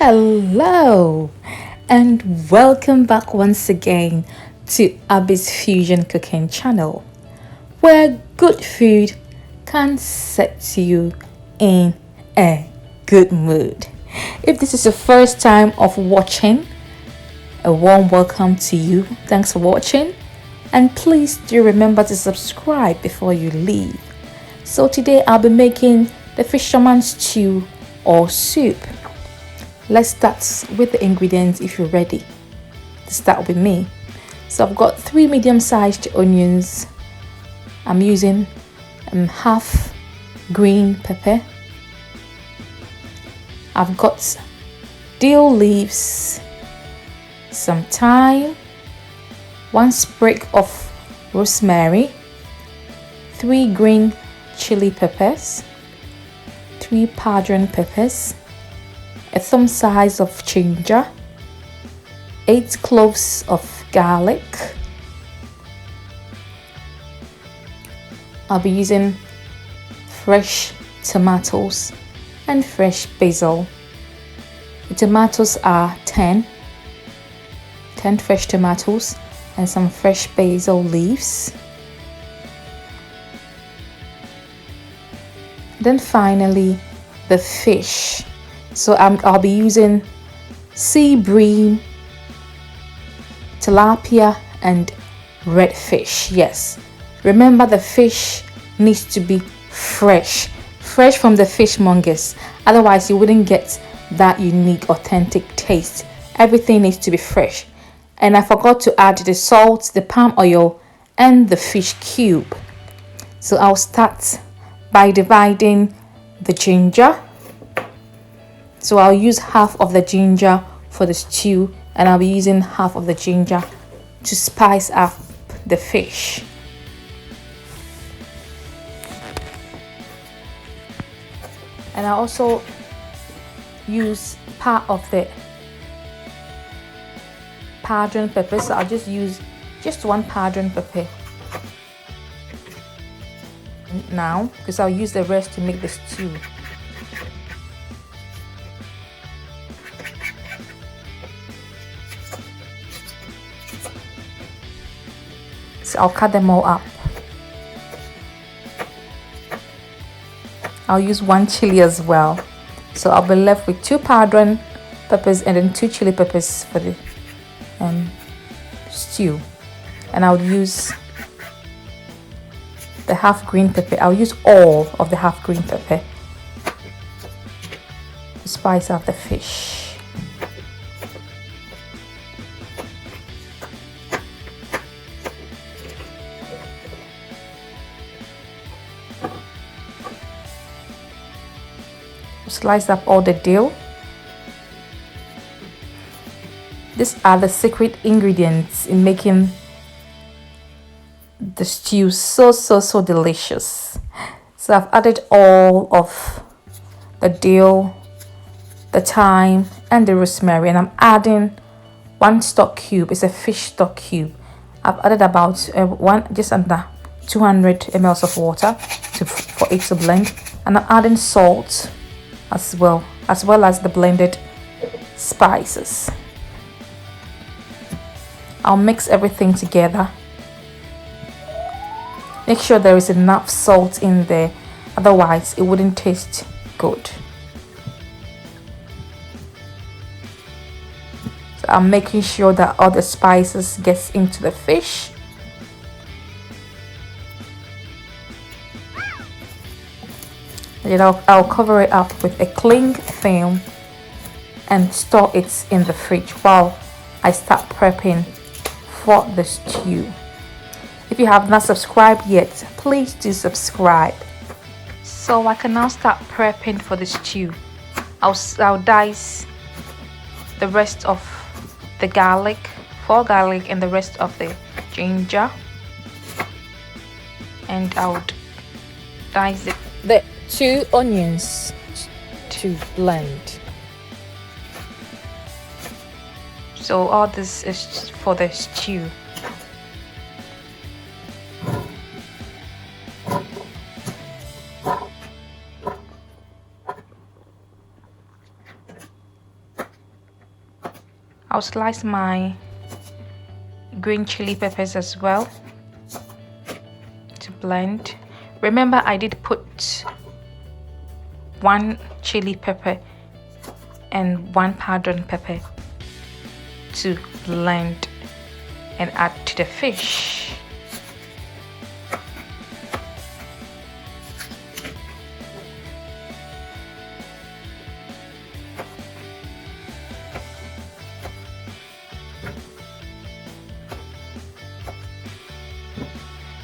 Hello and welcome back once again to Abby's Fusion Cooking channel, where good food can set you in a good mood. If this is your first time of watching, a warm welcome to you. Thanks for watching, and please do remember to subscribe before you leave. So today I'll be making the Fisherman's Stew or soup. Let's start with the ingredients if you're ready to start with me. So I've got 3 medium-sized onions. I'm using half green pepper. I've got dill leaves, some thyme, 1 sprig of rosemary, 3 green chili peppers, 3 Padron peppers, a thumb size of ginger, 8 cloves of garlic. I'll be using fresh tomatoes and fresh basil. The tomatoes are 10 fresh tomatoes and some fresh basil leaves. Then finally the fish. So I'll be using sea bream, tilapia and red fish. Yes, remember the fish needs to be fresh from the fishmongers, otherwise you wouldn't get that unique authentic taste. Everything needs to be fresh. And I forgot to add the salt, the palm oil and the fish cube. So I'll start by dividing the ginger. So I'll use half of the ginger for the stew, and I'll be using half of the ginger to spice up the fish. And I also use part of the Padron pepper, so I'll just use 1 Padron pepper now, because I'll use the rest to make the stew. So I'll cut them all up. I'll use 1 chilli as well. So I'll be left with 2 Padron peppers and then 2 chili peppers for the stew. And I'll use the half green pepper. I'll use all of the half green pepper to spice up the fish. Slice up all the dill. These are the secret ingredients in making the stew so delicious. So I've added all of the dill, the thyme and the rosemary, and I'm adding 1 stock cube. It's a fish stock cube. I've added about just under 200 ml of water for it to blend, and I'm adding salt as well as the blended spices. I'll mix everything together. Make sure there is enough salt in there, otherwise it wouldn't taste good. So I'm making sure that all the spices gets into the fish. And I'll cover it up with a cling film and store it in the fridge while I start prepping for the stew. If you have not subscribed yet, please do subscribe. So I can now start prepping for the stew. I'll dice the rest of the garlic, 4 garlic and the rest of the ginger, and I'll dice the 2 onions to blend. So all this is for the stew. I'll slice my green chili peppers as well to blend. Remember, I did put 1 chili pepper and 1 Padron pepper to blend and add to the fish.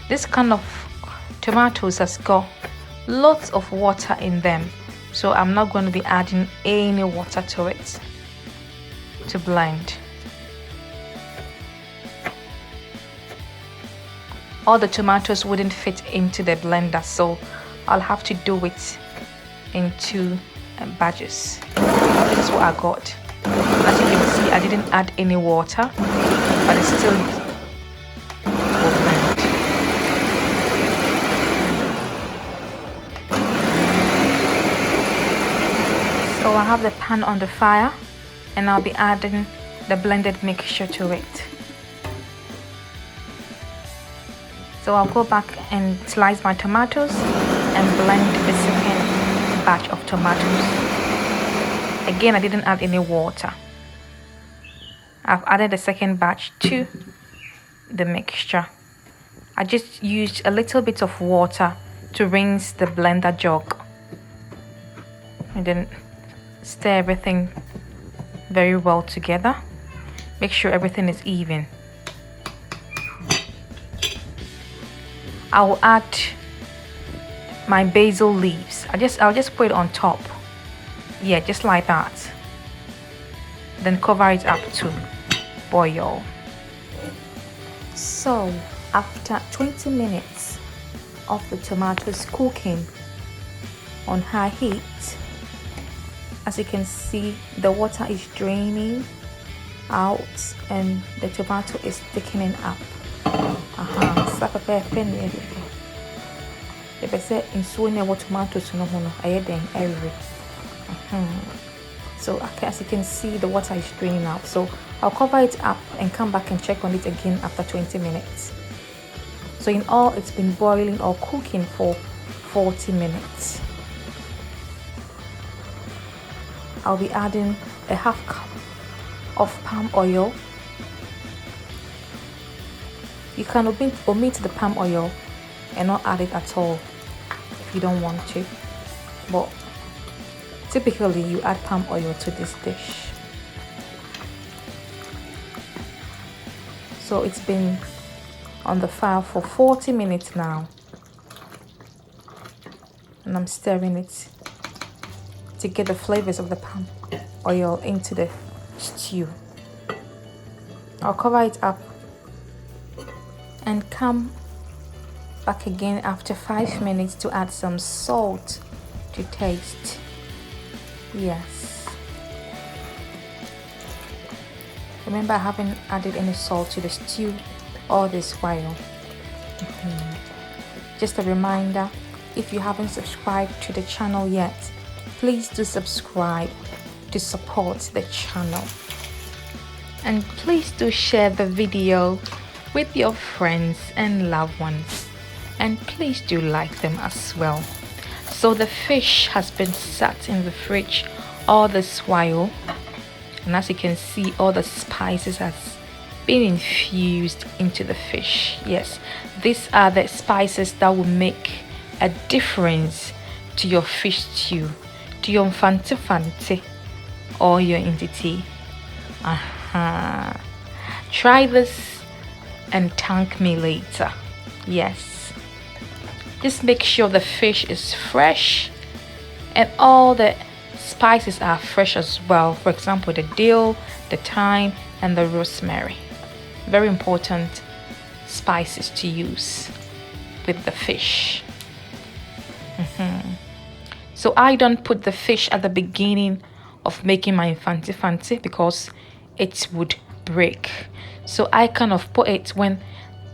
This kind of tomatoes has got lots of water in them, so I'm not going to be adding any water to it to blend. All the tomatoes wouldn't fit into the blender, so I'll have to do it in 2 batches. This is what I got. As you can see, I didn't add any water, but it's still will blend. So I have the pan on the fire and I'll be adding the blended mixture to it. So I'll go back and slice my tomatoes and blend the second batch of tomatoes. Again, I didn't add any water. I've added the second batch to the mixture. I just used a little bit of water to rinse the blender jug. And then stir everything very well together. Make sure everything is even. I will add my basil leaves. I'll just put it on top. Yeah, just like that. Then cover it up to boil. So after 20 minutes of the tomatoes cooking on high heat, as you can see, the water is draining out and the tomato is thickening up. So as you can see, the water is draining out. So I'll cover it up and come back and check on it again after 20 minutes. So in all, it's been boiling or cooking for 40 minutes. I'll be adding a half cup of palm oil. You can omit the palm oil and not add it at all if you don't want to, but typically you add palm oil to this dish. So it's been on the fire for 40 minutes now, and I'm stirring it to get the flavors of the palm oil into the stew. I'll cover it up and come back again after 5 minutes to add some salt to taste. Yes. Remember, I haven't added any salt to the stew all this while. Just a reminder, if you haven't subscribed to the channel yet, please do subscribe to support the channel. And please do share the video with your friends and loved ones. And please do like them as well. So the fish has been sat in the fridge all this while. And as you can see, all the spices has been infused into the fish. Yes, these are the spices that will make a difference to your fish stew, to your Fante Fante or your Ntitii. Try this and thank me later. Yes, just make sure the fish is fresh and all the spices are fresh as well. For example, the dill, the thyme and the rosemary. Very important spices to use with the fish. So I don't put the fish at the beginning of making my Fante Fante because it would break. So I kind of put it when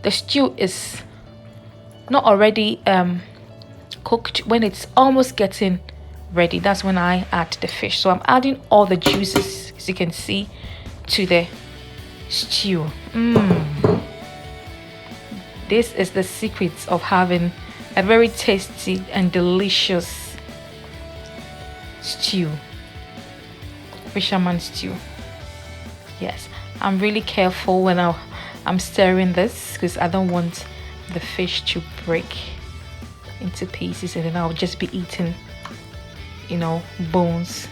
the stew is not already cooked, when it's almost getting ready. That's when I add the fish. So I'm adding all the juices, as you can see, to the stew. This is the secret of having a very tasty and delicious stew. Fisherman stew. Yes, I'm really careful when I'm stirring this because I don't want the fish to break into pieces and then I'll just be eating, you know, bones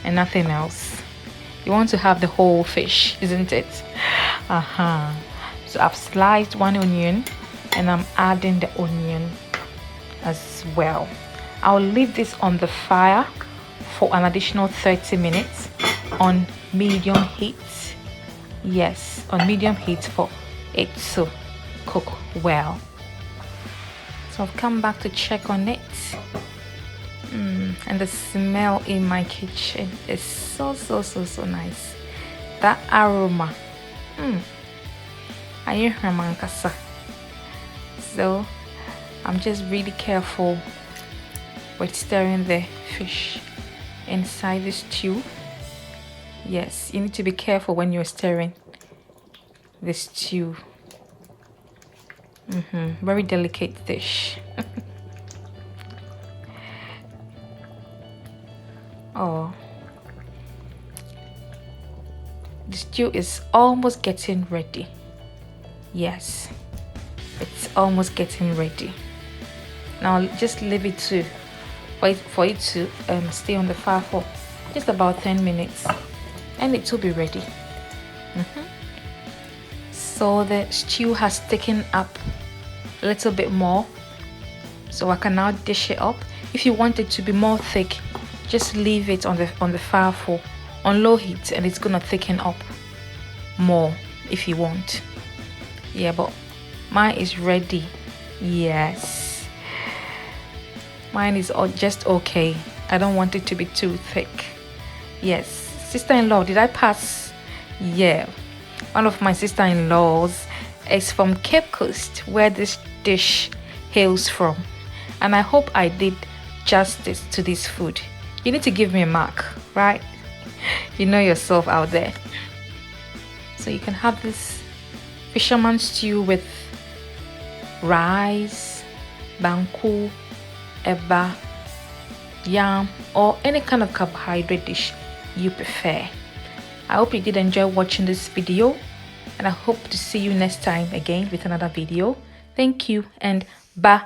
and nothing else. You want to have the whole fish, isn't it? So I've sliced one onion and I'm adding the onion as well. I'll leave this on the fire for an additional 30 minutes on medium heat. Yes, on medium heat for it to cook well. So I've come back to check on it. And the smell in my kitchen is so nice. That aroma. I hear Hermankasa. So I'm just really careful with stirring the fish inside the stew. Yes, you need to be careful when you're stirring the stew. Very delicate dish. Oh, the stew is almost getting ready. Yes, it's almost getting ready. Now just leave it to wait for it to stay on the fire for just about 10 minutes and it will be ready. So the stew has thickened up a little bit more, so I can now dish it up. If you want it to be more thick, just leave it on the fire for on low heat and it's gonna thicken up more if you want. Yeah, but mine is ready. Yes, mine is just okay. I don't want it to be too thick. Yes, sister-in-law, did I pass? Yeah, one of my sister-in-laws is from Cape Coast, where this dish hails from, and I hope I did justice to this food. You need to give me a mark, right? You know yourself out there. So you can have this fisherman stew with rice, banku, eba, yam, or any kind of carbohydrate dish you prefer. I hope you did enjoy watching this video, and I hope to see you next time again with another video. Thank you and bye.